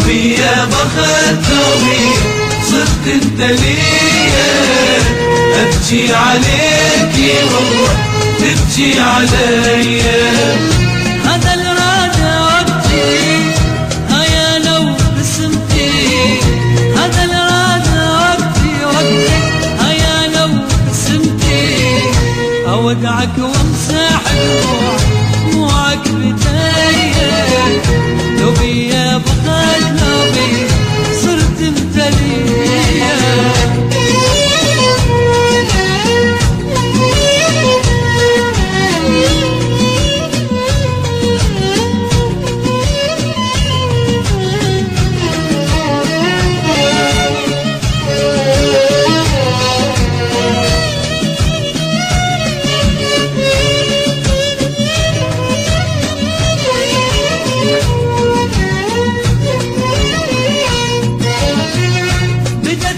توبي يا بخت توبي صرت انت ليا، ابكي عليكي والله تبكي عليا. هذا الرادة وقتي هيا لو بسمتي، هذا الرادة وقتي هيا لو بسمتي، اودعك وامسح دموعك بداية. توبي يا بخت توبي صرت انت ليا.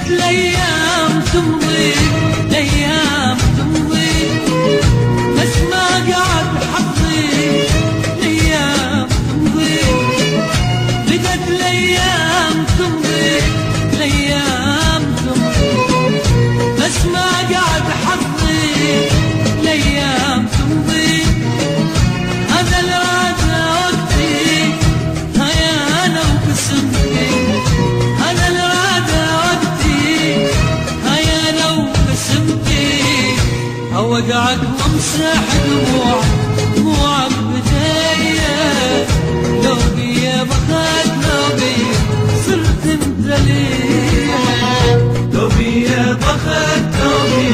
الأيام تمضي الأيام تمضي، بس ما قعد حظي الأيام تمضي. بدت الأيام تمضي الأيام تمضي، بس ما قعد حظي الأيام تمضي. هذا الرادة وقتي هيا أنا وبسمتي، هذا الرادة اوقعك وامسح دموعك بداية. توبي يا بخت توبي صرت انت ليا. توبي يا بخت توبي